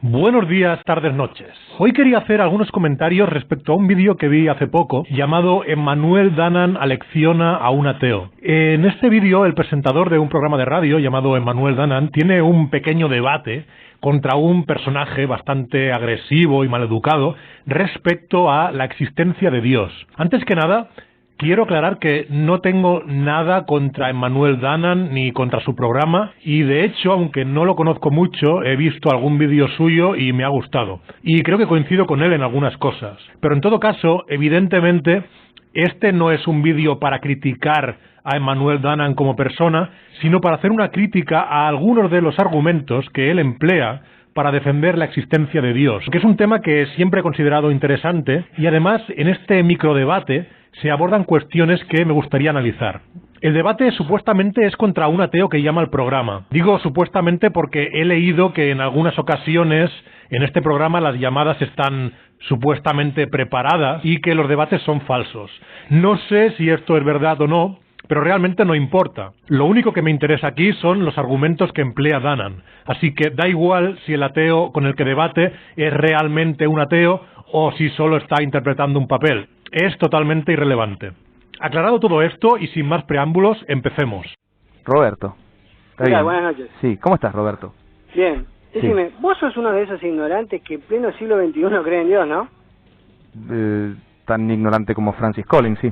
Buenos días, tardes, noches. Hoy quería hacer algunos comentarios respecto a un vídeo que vi hace poco llamado Emmanuel Danan alecciona a un ateo. En este vídeo el presentador de un programa de radio llamado Emmanuel Danan tiene un pequeño debate contra un personaje bastante agresivo y maleducado respecto a la existencia de Dios. Antes que nada, quiero aclarar que no tengo nada contra Emmanuel Danan ni contra su programa y de hecho, aunque no lo conozco mucho, he visto algún vídeo suyo y me ha gustado. Y creo que coincido con él en algunas cosas. Pero en todo caso, evidentemente, este no es un vídeo para criticar a Emmanuel Danan como persona, sino para hacer una crítica a algunos de los argumentos que él emplea para defender la existencia de Dios, que es un tema que siempre he considerado interesante y además en este microdebate se abordan cuestiones que me gustaría analizar. El debate supuestamente es contra un ateo que llama al programa. Digo supuestamente porque he leído que en algunas ocasiones en este programa las llamadas están supuestamente preparadas y que los debates son falsos. No sé si esto es verdad o no, pero realmente no importa. Lo único que me interesa aquí son los argumentos que emplea Danan. Así que da igual si el ateo con el que debate es realmente un ateo o si solo está interpretando un papel. Es totalmente irrelevante. Aclarado todo esto y sin más preámbulos, empecemos. Roberto. Hola, buenas noches. Sí, ¿cómo estás, Roberto? Bien. Decime, vos sos uno de esos ignorantes que en pleno siglo XXI creen en Dios, ¿no? Tan ignorante como Francis Collins, sí.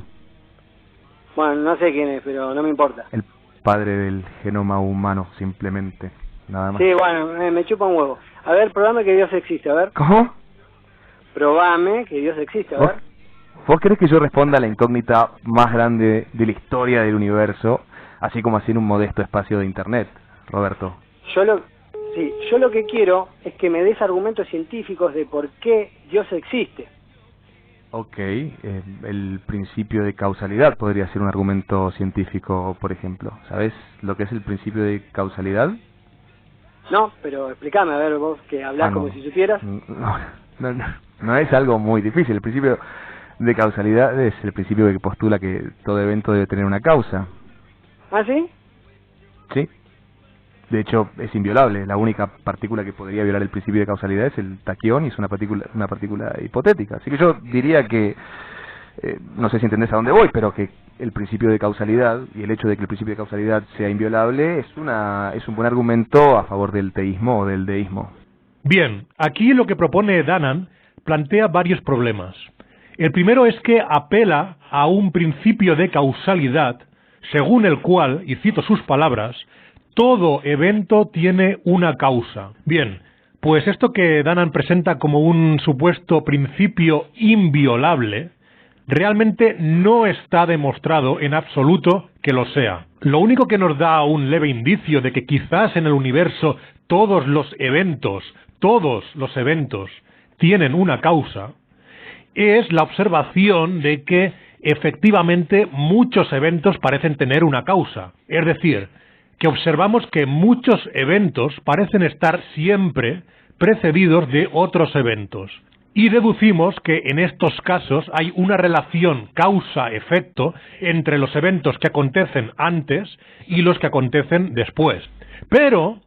Bueno, no sé quién es, pero no me importa. El padre del genoma humano, simplemente. Nada más. Sí, bueno, me chupa un huevo. A ver, probame que Dios existe, a ver. ¿Cómo? Probame que Dios existe, a ver. ¿Vos querés que yo responda a la incógnita más grande de la historia del universo, así como así en un modesto espacio de internet, Roberto? Yo lo que quiero es que me des argumentos científicos de por qué Dios existe. Ok, el principio de causalidad podría ser un argumento científico, por ejemplo. ¿Sabes lo que es el principio de causalidad? No, pero explícame, a ver, vos que hablás como si supieras. No es algo muy difícil. El principio de causalidad es el principio que postula que todo evento debe tener una causa. ¿Ah, sí? Sí. De hecho, es inviolable. La única partícula que podría violar el principio de causalidad es el taquión y es una partícula hipotética. Así que yo diría que, no sé si entendés a dónde voy, pero que el principio de causalidad y el hecho de que el principio de causalidad sea inviolable es un buen argumento a favor del teísmo o del deísmo. Bien, aquí lo que propone Danan plantea varios problemas. El primero es que apela a un principio de causalidad, según el cual, y cito sus palabras, todo evento tiene una causa. Bien, pues esto que Danan presenta como un supuesto principio inviolable, realmente no está demostrado en absoluto que lo sea. Lo único que nos da un leve indicio de que quizás en el universo todos los eventos tienen una causa, es la observación de que efectivamente muchos eventos parecen tener una causa. Es decir, que observamos que muchos eventos parecen estar siempre precedidos de otros eventos. Y deducimos que en estos casos hay una relación causa-efecto entre los eventos que acontecen antes y los que acontecen después. Pero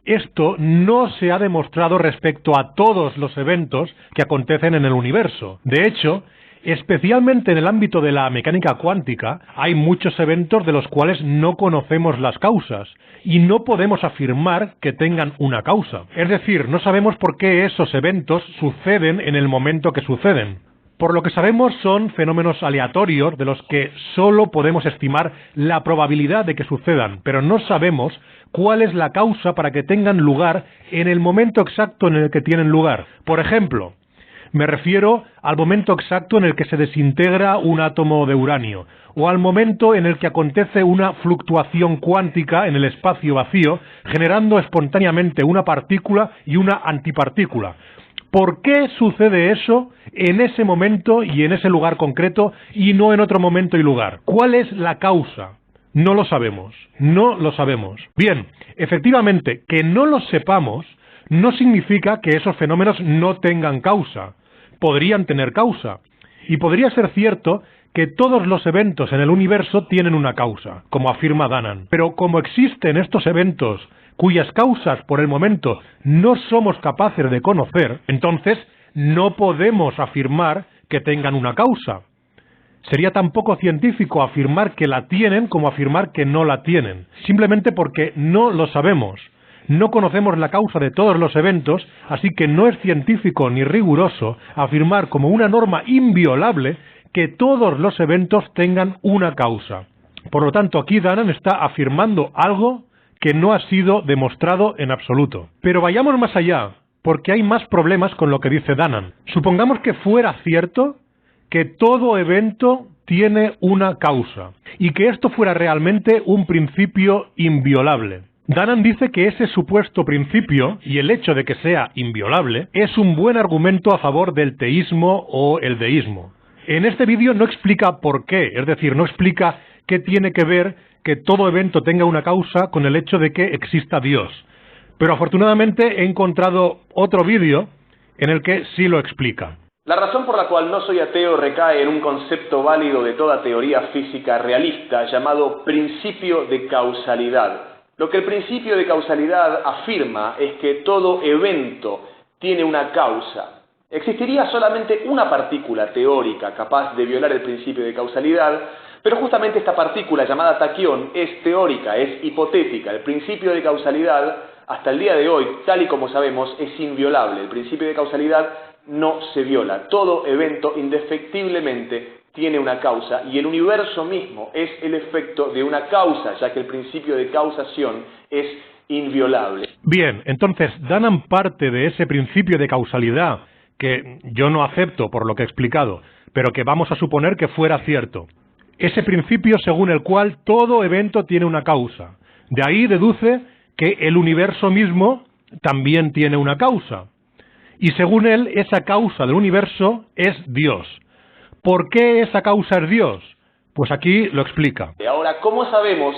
esto no se ha demostrado respecto a todos los eventos que acontecen en el universo. De hecho, especialmente en el ámbito de la mecánica cuántica, hay muchos eventos de los cuales no conocemos las causas y no podemos afirmar que tengan una causa. Es decir, no sabemos por qué esos eventos suceden en el momento que suceden. Por lo que sabemos son fenómenos aleatorios de los que solo podemos estimar la probabilidad de que sucedan, pero no sabemos cuál es la causa para que tengan lugar en el momento exacto en el que tienen lugar. Por ejemplo, me refiero al momento exacto en el que se desintegra un átomo de uranio, o al momento en el que acontece una fluctuación cuántica en el espacio vacío, generando espontáneamente una partícula y una antipartícula. ¿Por qué sucede eso en ese momento y en ese lugar concreto y no en otro momento y lugar? ¿Cuál es la causa? No lo sabemos. No lo sabemos. Bien, efectivamente, que no lo sepamos no significa que esos fenómenos no tengan causa. Podrían tener causa. Y podría ser cierto que todos los eventos en el universo tienen una causa, como afirma Danan. Pero como existen estos eventos cuyas causas por el momento no somos capaces de conocer, entonces no podemos afirmar que tengan una causa. Sería tan poco científico afirmar que la tienen como afirmar que no la tienen, simplemente porque no lo sabemos. No conocemos la causa de todos los eventos, así que no es científico ni riguroso afirmar como una norma inviolable que todos los eventos tengan una causa. Por lo tanto, aquí Danan está afirmando algo que no ha sido demostrado en absoluto. Pero vayamos más allá, porque hay más problemas con lo que dice Danan. Supongamos que fuera cierto que todo evento tiene una causa, y que esto fuera realmente un principio inviolable. Danan dice que ese supuesto principio, y el hecho de que sea inviolable, es un buen argumento a favor del teísmo o el deísmo. En este vídeo no explica por qué, es decir, no explica qué tiene que ver que todo evento tenga una causa con el hecho de que exista Dios. Pero afortunadamente he encontrado otro vídeo en el que sí lo explica. La razón por la cual no soy ateo recae en un concepto válido de toda teoría física realista llamado principio de causalidad. Lo que el principio de causalidad afirma es que todo evento tiene una causa. Existiría solamente una partícula teórica capaz de violar el principio de causalidad, pero justamente esta partícula llamada taquión es teórica, es hipotética. El principio de causalidad, hasta el día de hoy, tal y como sabemos, es inviolable. El principio de causalidad no se viola. Todo evento indefectiblemente tiene una causa y el universo mismo es el efecto de una causa, ya que el principio de causación es inviolable. Bien, entonces Danan parte de ese principio de causalidad que yo no acepto por lo que he explicado, pero que vamos a suponer que fuera cierto. Ese principio según el cual todo evento tiene una causa. De ahí deduce que el universo mismo también tiene una causa. Y según él, esa causa del universo es Dios. ¿Por qué esa causa es Dios? Pues aquí lo explica. Ahora, ¿cómo sabemos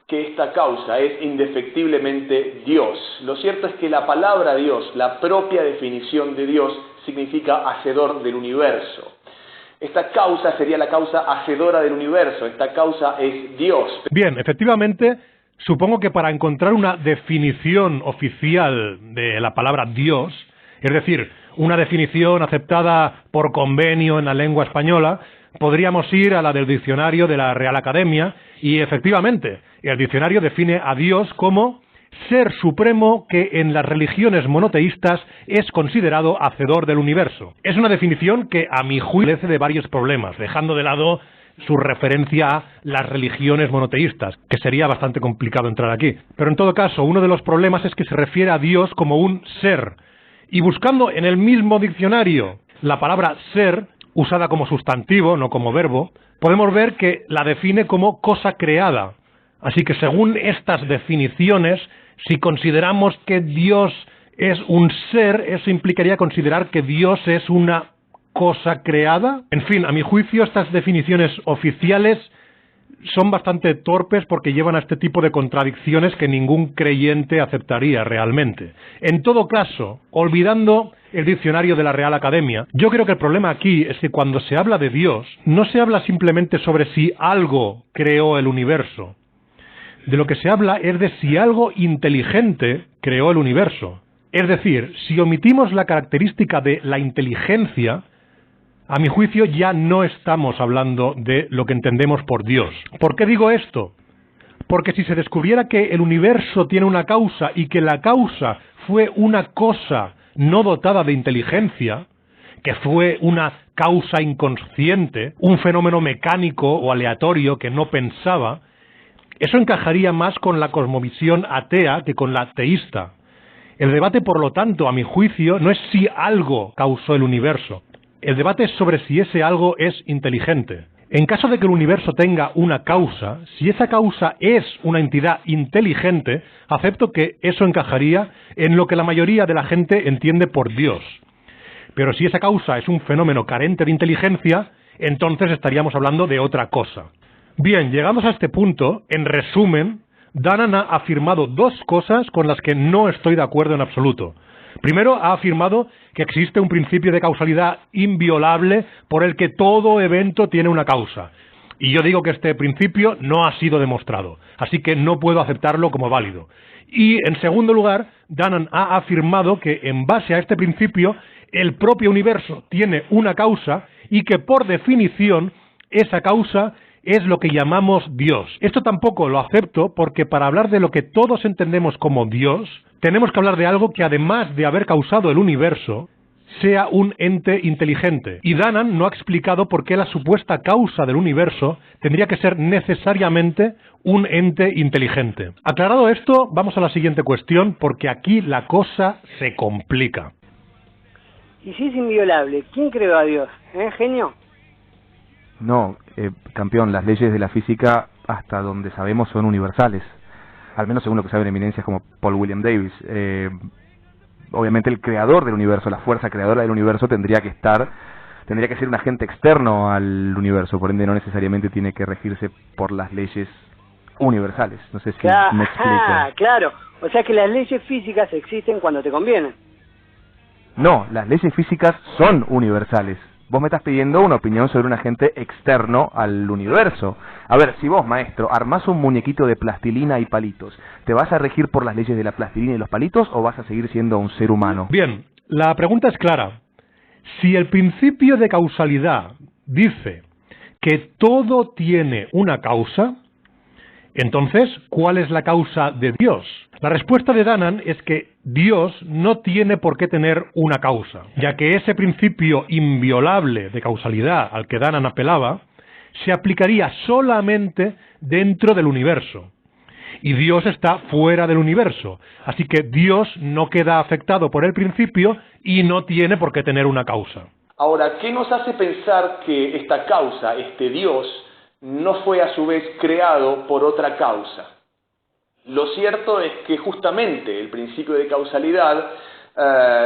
que esta causa es indefectiblemente Dios? Lo cierto es que la palabra Dios, la propia definición de Dios, significa hacedor del universo. Esta causa sería la causa hacedora del universo, esta causa es Dios. Bien, efectivamente, supongo que para encontrar una definición oficial de la palabra Dios, es decir, una definición aceptada por convenio en la lengua española, podríamos ir a la del diccionario de la Real Academia y efectivamente, el diccionario define a Dios como ser supremo que en las religiones monoteístas es considerado hacedor del universo. Es una definición que a mi juicio carece de varios problemas, dejando de lado su referencia a las religiones monoteístas, que sería bastante complicado entrar aquí. Pero en todo caso, uno de los problemas es que se refiere a Dios como un ser. Y buscando en el mismo diccionario la palabra ser, usada como sustantivo, no como verbo, podemos ver que la define como cosa creada. Así que según estas definiciones, si consideramos que Dios es un ser, eso implicaría considerar que Dios es una cosa creada. En fin, a mi juicio, estas definiciones oficiales son bastante torpes porque llevan a este tipo de contradicciones que ningún creyente aceptaría realmente. En todo caso, olvidando el diccionario de la Real Academia, yo creo que el problema aquí es que cuando se habla de Dios, no se habla simplemente sobre si algo creó el universo. De lo que se habla es de si algo inteligente creó el universo. Es decir, si omitimos la característica de la inteligencia, a mi juicio ya no estamos hablando de lo que entendemos por Dios. ¿Por qué digo esto? Porque si se descubriera que el universo tiene una causa y que la causa fue una cosa no dotada de inteligencia, que fue una causa inconsciente, un fenómeno mecánico o aleatorio que no pensaba, eso encajaría más con la cosmovisión atea que con la teísta. El debate, por lo tanto, a mi juicio, no es si algo causó el universo. El debate es sobre si ese algo es inteligente. En caso de que el universo tenga una causa, si esa causa es una entidad inteligente, acepto que eso encajaría en lo que la mayoría de la gente entiende por Dios. Pero si esa causa es un fenómeno carente de inteligencia, entonces estaríamos hablando de otra cosa. Bien, llegados a este punto, en resumen, Danan ha afirmado dos cosas con las que no estoy de acuerdo en absoluto. Primero, ha afirmado que existe un principio de causalidad inviolable por el que todo evento tiene una causa. Y yo digo que este principio no ha sido demostrado, así que no puedo aceptarlo como válido. Y, en segundo lugar, Danan ha afirmado que, en base a este principio, el propio universo tiene una causa y que, por definición, esa causa es lo que llamamos Dios. Esto tampoco lo acepto porque para hablar de lo que todos entendemos como Dios, tenemos que hablar de algo que, además de haber causado el universo, sea un ente inteligente. Y Danan no ha explicado por qué la supuesta causa del universo tendría que ser necesariamente un ente inteligente. Aclarado esto, vamos a la siguiente cuestión, porque aquí la cosa se complica. Y si es inviolable, ¿quién creó a Dios? ¿Genio? No, campeón, las leyes de la física, hasta donde sabemos, son universales. Al menos según lo que saben eminencias como Paul William Davis. Obviamente el creador del universo, la fuerza creadora del universo tendría que ser un agente externo al universo, por ende no necesariamente tiene que regirse por las leyes universales. No sé si me explico. Claro, o sea que las leyes físicas existen cuando te convienen. No, las leyes físicas son universales. Vos me estás pidiendo una opinión sobre un agente externo al universo. A ver, si vos, maestro, armás un muñequito de plastilina y palitos, ¿te vas a regir por las leyes de la plastilina y los palitos o vas a seguir siendo un ser humano? Bien, la pregunta es clara. Si el principio de causalidad dice que todo tiene una causa, entonces, ¿cuál es la causa de Dios? La respuesta de Danan es que Dios no tiene por qué tener una causa, ya que ese principio inviolable de causalidad al que Danan apelaba se aplicaría solamente dentro del universo. Y Dios está fuera del universo, así que Dios no queda afectado por el principio y no tiene por qué tener una causa. Ahora, ¿qué nos hace pensar que esta causa, este Dios, no fue a su vez creado por otra causa? Lo cierto es que justamente el principio de causalidad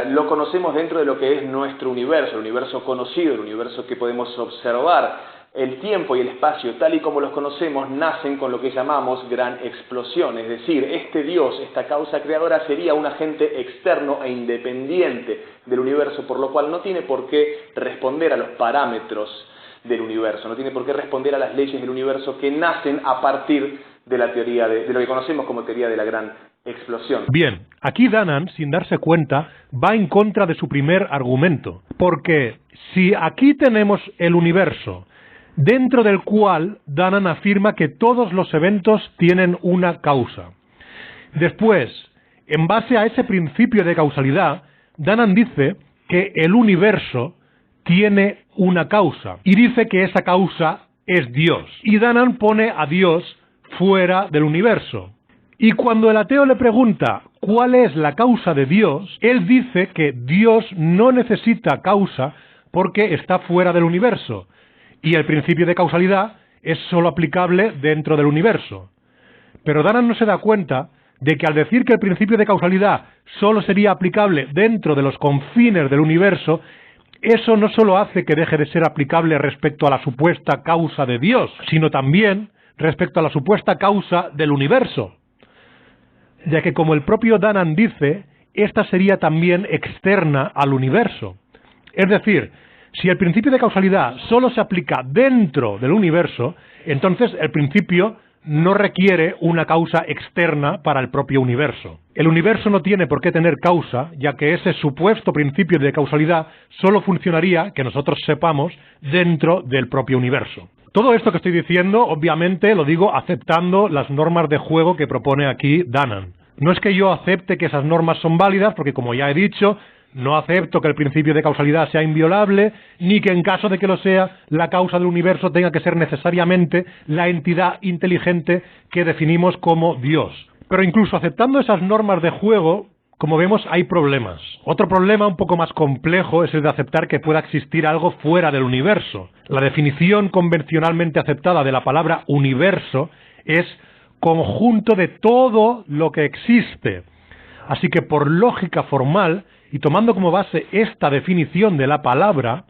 lo conocemos dentro de lo que es nuestro universo, el universo conocido, el universo que podemos observar. El tiempo y el espacio, tal y como los conocemos, nacen con lo que llamamos gran explosión. Es decir, este Dios, esta causa creadora, sería un agente externo e independiente del universo, por lo cual no tiene por qué responder a los parámetros del universo, no tiene por qué responder a las leyes del universo que nacen a partir de la teoría de lo que conocemos como teoría de la gran explosión. Bien, aquí Danan, sin darse cuenta, va en contra de su primer argumento, porque si aquí tenemos el universo, dentro del cual Danan afirma que todos los eventos tienen una causa. Después, en base a ese principio de causalidad, Danan dice que el universo tiene una causa, y dice que esa causa es Dios. Y Danan pone a Dios fuera del universo. Y cuando el ateo le pregunta cuál es la causa de Dios, él dice que Dios no necesita causa porque está fuera del universo, y el principio de causalidad es solo aplicable dentro del universo. Pero Danan no se da cuenta de que al decir que el principio de causalidad solo sería aplicable dentro de los confines del universo, eso no solo hace que deje de ser aplicable respecto a la supuesta causa de Dios, sino también respecto a la supuesta causa del universo, ya que, como el propio Danan dice, esta sería también externa al universo. Es decir, si el principio de causalidad solo se aplica dentro del universo, entonces el principio no requiere una causa externa para el propio universo. El universo no tiene por qué tener causa, ya que ese supuesto principio de causalidad solo funcionaría, que nosotros sepamos, dentro del propio universo. Todo esto que estoy diciendo, obviamente, lo digo aceptando las normas de juego que propone aquí Danan. No es que yo acepte que esas normas son válidas, porque como ya he dicho, no acepto que el principio de causalidad sea inviolable, ni que en caso de que lo sea, la causa del universo tenga que ser necesariamente la entidad inteligente que definimos como Dios. Pero incluso aceptando esas normas de juego, como vemos, hay problemas. Otro problema un poco más complejo es el de aceptar que pueda existir algo fuera del universo. La definición convencionalmente aceptada de la palabra universo es conjunto de todo lo que existe. Así que por lógica formal, y tomando como base esta definición de la palabra,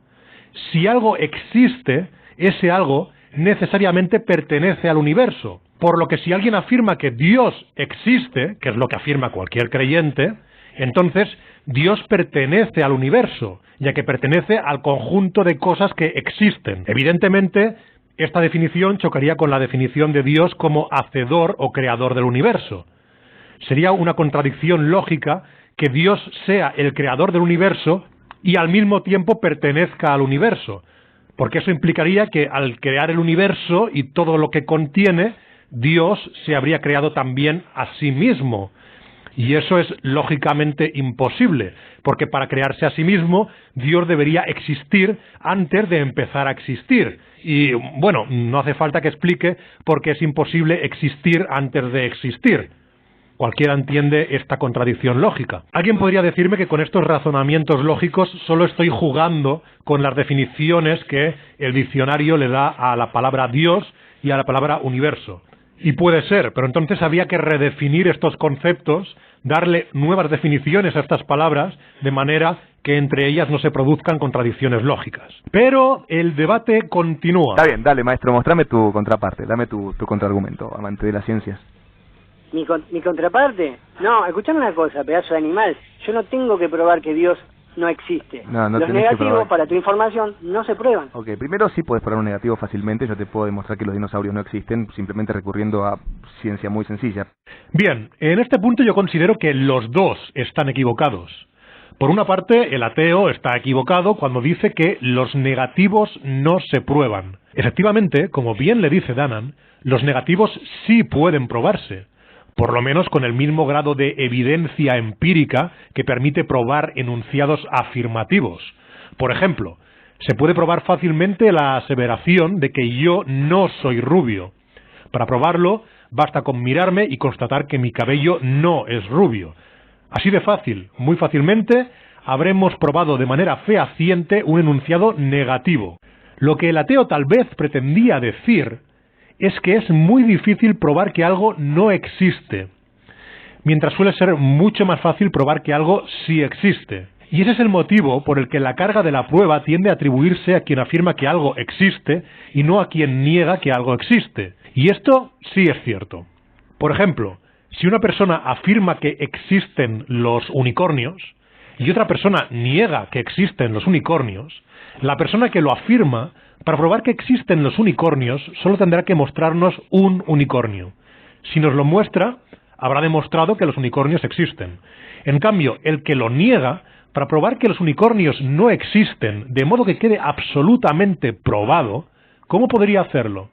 si algo existe, ese algo necesariamente pertenece al universo. Por lo que si alguien afirma que Dios existe, que es lo que afirma cualquier creyente, entonces Dios pertenece al universo, ya que pertenece al conjunto de cosas que existen. Evidentemente, esta definición chocaría con la definición de Dios como hacedor o creador del universo. Sería una contradicción lógica que Dios sea el creador del universo y al mismo tiempo pertenezca al universo, porque eso implicaría que al crear el universo y todo lo que contiene, Dios se habría creado también a sí mismo. Y eso es lógicamente imposible, porque para crearse a sí mismo, Dios debería existir antes de empezar a existir. Y bueno, no hace falta que explique por qué es imposible existir antes de existir. Cualquiera entiende esta contradicción lógica. Alguien podría decirme que con estos razonamientos lógicos solo estoy jugando con las definiciones que el diccionario le da a la palabra Dios y a la palabra universo. Y puede ser, pero entonces había que redefinir estos conceptos, darle nuevas definiciones a estas palabras, de manera que entre ellas no se produzcan contradicciones lógicas. Pero el debate continúa. Está bien, dale, maestro, mostrame tu contraparte, dame tu contraargumento, amante de las ciencias. ¿Mi contraparte? No, escuchame una cosa, pedazo de animal. Yo no tengo que probar que Dios no existe. No Los negativos, para tu información, no se prueban. Ok, primero sí puedes probar un negativo fácilmente. Yo te puedo demostrar que los dinosaurios no existen simplemente recurriendo a ciencia muy sencilla. Bien, en este punto yo considero que los dos están equivocados. Por una parte, el ateo está equivocado cuando dice que los negativos no se prueban. Efectivamente, como bien le dice Danan, los negativos sí pueden probarse, por lo menos con el mismo grado de evidencia empírica que permite probar enunciados afirmativos. Por ejemplo, se puede probar fácilmente la aseveración de que yo no soy rubio. Para probarlo, basta con mirarme y constatar que mi cabello no es rubio. Así de fácil, muy fácilmente, habremos probado de manera fehaciente un enunciado negativo. Lo que el ateo tal vez pretendía decir es que es muy difícil probar que algo no existe, mientras suele ser mucho más fácil probar que algo sí existe. Y ese es el motivo por el que la carga de la prueba tiende a atribuirse a quien afirma que algo existe y no a quien niega que algo existe. Y esto sí es cierto. Por ejemplo, si una persona afirma que existen los unicornios y otra persona niega que existen los unicornios, la persona que lo afirma, para probar que existen los unicornios, solo tendrá que mostrarnos un unicornio. Si nos lo muestra, habrá demostrado que los unicornios existen. En cambio, el que lo niega, para probar que los unicornios no existen, de modo que quede absolutamente probado, ¿cómo podría hacerlo?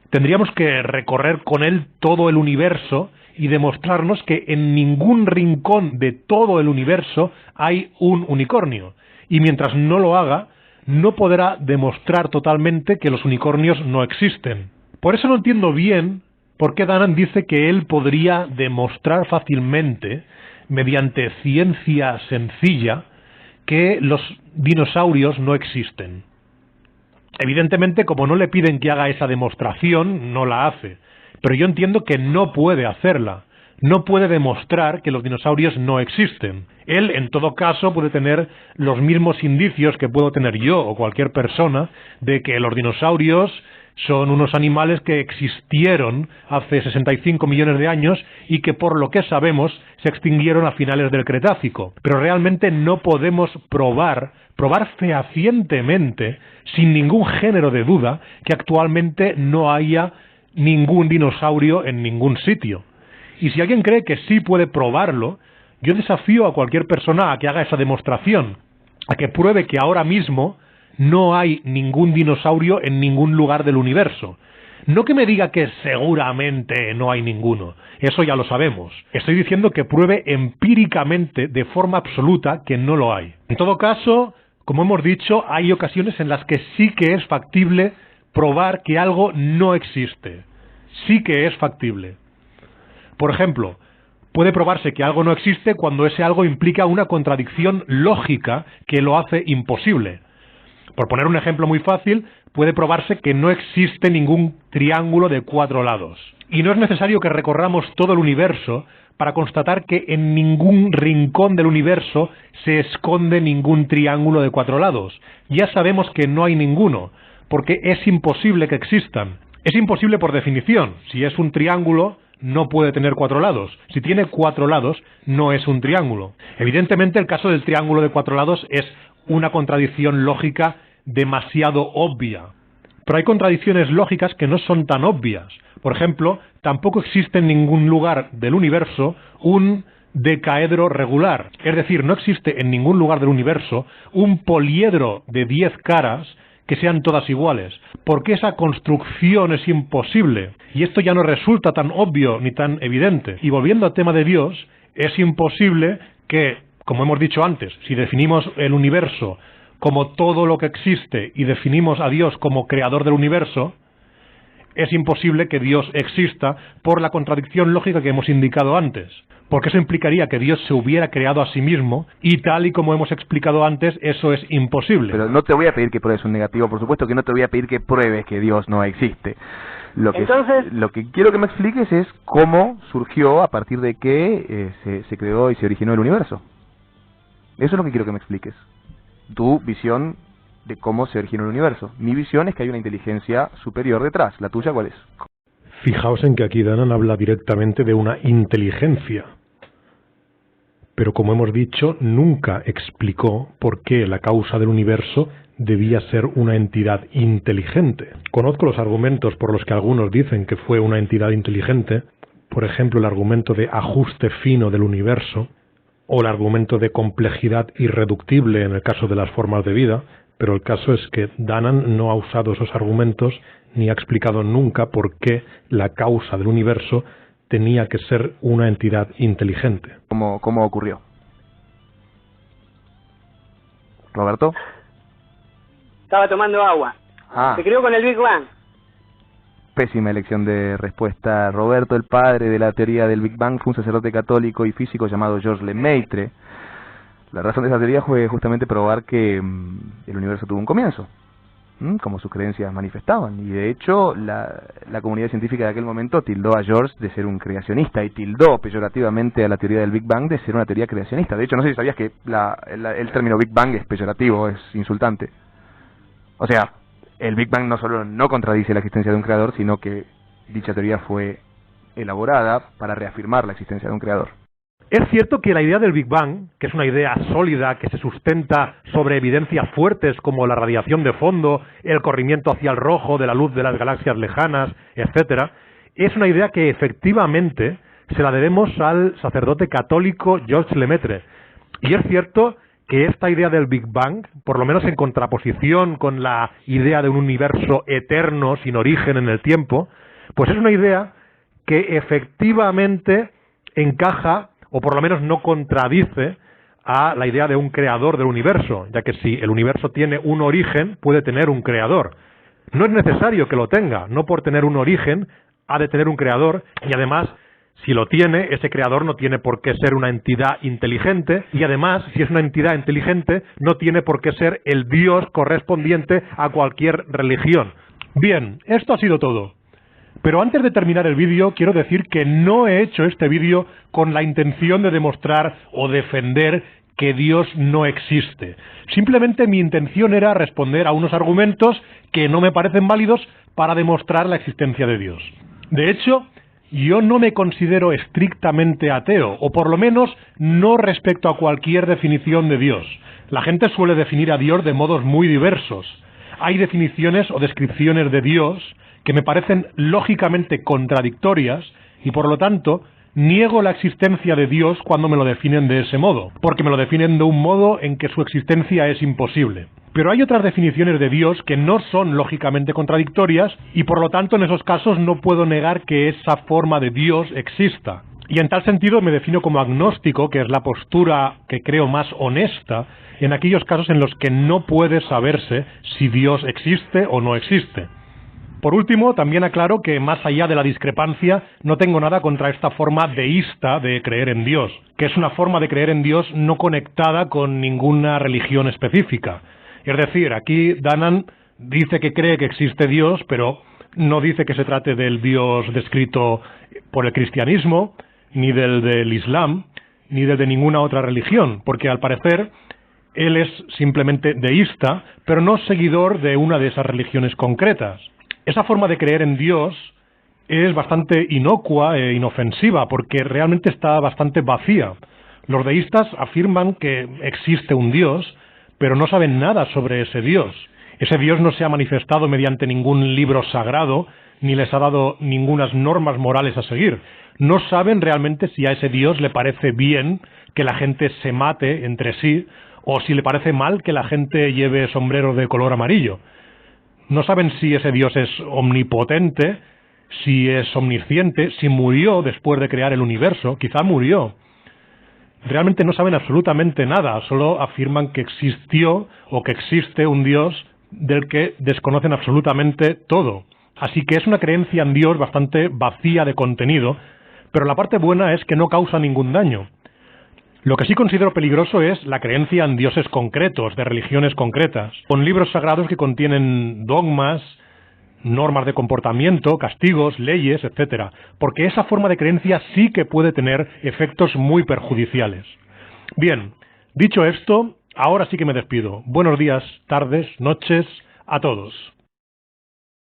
Tendríamos que recorrer con él todo el universo y demostrarnos que en ningún rincón de todo el universo hay un unicornio. Y mientras no lo haga, no podrá demostrar totalmente que los unicornios no existen. Por eso no entiendo bien por qué Danan dice que él podría demostrar fácilmente, mediante ciencia sencilla, que los dinosaurios no existen. Evidentemente, como no le piden que haga esa demostración, no la hace. Pero yo entiendo que no puede hacerla. No puede demostrar que los dinosaurios no existen. Él, en todo caso, puede tener los mismos indicios que puedo tener yo o cualquier persona de que los dinosaurios son unos animales que existieron hace 65 millones de años y que, por lo que sabemos, se extinguieron a finales del Cretácico. Pero realmente no podemos probar fehacientemente, sin ningún género de duda, que actualmente no haya ningún dinosaurio en ningún sitio. Y si alguien cree que sí puede probarlo, yo desafío a cualquier persona a que haga esa demostración, a que pruebe que ahora mismo no hay ningún dinosaurio en ningún lugar del universo. No que me diga que seguramente no hay ninguno, eso ya lo sabemos. Estoy diciendo que pruebe empíricamente, de forma absoluta, que no lo hay. En todo caso, como hemos dicho, hay ocasiones en las que sí que es factible probar que algo no existe. Sí que es factible. Por ejemplo, puede probarse que algo no existe cuando ese algo implica una contradicción lógica que lo hace imposible. Por poner un ejemplo muy fácil, puede probarse que no existe ningún triángulo de 4 lados. Y no es necesario que recorramos todo el universo para constatar que en ningún rincón del universo se esconde ningún triángulo de 4 lados. Ya sabemos que no hay ninguno, porque es imposible que existan. Es imposible por definición. Si es un triángulo, no puede tener 4 lados. Si tiene 4 lados, no es un triángulo. Evidentemente, el caso del triángulo de 4 lados es una contradicción lógica demasiado obvia. Pero hay contradicciones lógicas que no son tan obvias. Por ejemplo, tampoco existe en ningún lugar del universo un decaedro regular. Es decir, no existe en ningún lugar del universo un poliedro de 10 caras que sean todas iguales, porque esa construcción es imposible. Y esto ya no resulta tan obvio ni tan evidente. Y volviendo al tema de Dios, es imposible que, como hemos dicho antes, si definimos el universo como todo lo que existe y definimos a Dios como creador del universo, es imposible que Dios exista por la contradicción lógica que hemos indicado antes. Porque eso implicaría que Dios se hubiera creado a sí mismo, y tal y como hemos explicado antes, eso es imposible. Pero no te voy a pedir que pruebes un negativo, por supuesto que no te voy a pedir que pruebes que Dios no existe. Lo que quiero que me expliques es cómo surgió, a partir de qué se creó y se originó el universo. Eso es lo que quiero que me expliques. Tu visión de cómo se originó el universo. Mi visión es que hay una inteligencia superior detrás. ¿La tuya cuál es? Fijaos en que aquí Danan habla directamente de una inteligencia. Pero como hemos dicho, nunca explicó por qué la causa del universo debía ser una entidad inteligente. Conozco los argumentos por los que algunos dicen que fue una entidad inteligente, por ejemplo el argumento de ajuste fino del universo, o el argumento de complejidad irreductible en el caso de las formas de vida, pero el caso es que Danan no ha usado esos argumentos ni ha explicado nunca por qué la causa del universo tenía que ser una entidad inteligente. ¿Cómo ocurrió? ¿Roberto? Estaba tomando agua. Se creó con el Big Bang. Pésima elección de respuesta. Roberto, el padre de la teoría del Big Bang, fue un sacerdote católico y físico llamado Georges Lemaitre. La razón de esa teoría fue justamente probar que el universo tuvo un comienzo, como sus creencias manifestaban. Y de hecho, la comunidad científica de aquel momento tildó a Georges de ser un creacionista y tildó peyorativamente a la teoría del Big Bang de ser una teoría creacionista. De hecho, no sé si sabías que el término Big Bang es peyorativo, es insultante. O sea, el Big Bang no solo no contradice la existencia de un creador, sino que dicha teoría fue elaborada para reafirmar la existencia de un creador. Es cierto que la idea del Big Bang, que es una idea sólida que se sustenta sobre evidencias fuertes como la radiación de fondo, el corrimiento hacia el rojo de la luz de las galaxias lejanas, etcétera, es una idea que efectivamente se la debemos al sacerdote católico Georges Lemaitre. Y es cierto que esta idea del Big Bang, por lo menos en contraposición con la idea de un universo eterno sin origen en el tiempo, pues es una idea que efectivamente encaja, o por lo menos no contradice, a la idea de un creador del universo, ya que si el universo tiene un origen, puede tener un creador. No es necesario que lo tenga, no por tener un origen ha de tener un creador, y además, si lo tiene, ese creador no tiene por qué ser una entidad inteligente, y además, si es una entidad inteligente, no tiene por qué ser el Dios correspondiente a cualquier religión. Bien, esto ha sido todo. Pero antes de terminar el vídeo, quiero decir que no he hecho este vídeo con la intención de demostrar o defender que Dios no existe. Simplemente mi intención era responder a unos argumentos que no me parecen válidos para demostrar la existencia de Dios. De hecho, yo no me considero estrictamente ateo, o por lo menos no respecto a cualquier definición de Dios. La gente suele definir a Dios de modos muy diversos. Hay definiciones o descripciones de Dios que me parecen lógicamente contradictorias y por lo tanto niego la existencia de Dios cuando me lo definen de ese modo, porque me lo definen de un modo en que su existencia es imposible. Pero hay otras definiciones de Dios que no son lógicamente contradictorias y por lo tanto en esos casos no puedo negar que esa forma de Dios exista. Y en tal sentido me defino como agnóstico, que es la postura que creo más honesta en aquellos casos en los que no puede saberse si Dios existe o no existe. Por último, también aclaro que más allá de la discrepancia, no tengo nada contra esta forma deísta de creer en Dios, que es una forma de creer en Dios no conectada con ninguna religión específica. Es decir, aquí Danan dice que cree que existe Dios, pero no dice que se trate del Dios descrito por el cristianismo, ni del Islam, ni del de ninguna otra religión, porque al parecer él es simplemente deísta, pero no seguidor de una de esas religiones concretas. Esa forma de creer en Dios es bastante inocua e inofensiva porque realmente está bastante vacía. Los deístas afirman que existe un Dios, pero no saben nada sobre ese Dios. Ese Dios no se ha manifestado mediante ningún libro sagrado, ni les ha dado ningunas normas morales a seguir. No saben realmente si a ese Dios le parece bien que la gente se mate entre sí, o si le parece mal que la gente lleve sombrero de color amarillo. No saben si ese Dios es omnipotente, si es omnisciente, si murió después de crear el universo, quizá murió. Realmente no saben absolutamente nada, solo afirman que existió o que existe un Dios del que desconocen absolutamente todo. Así que es una creencia en Dios bastante vacía de contenido, pero la parte buena es que no causa ningún daño. Lo que sí considero peligroso es la creencia en dioses concretos, de religiones concretas, con libros sagrados que contienen dogmas, normas de comportamiento, castigos, leyes, etc. Porque esa forma de creencia sí que puede tener efectos muy perjudiciales. Bien, dicho esto, ahora sí que me despido. Buenos días, tardes, noches, a todos.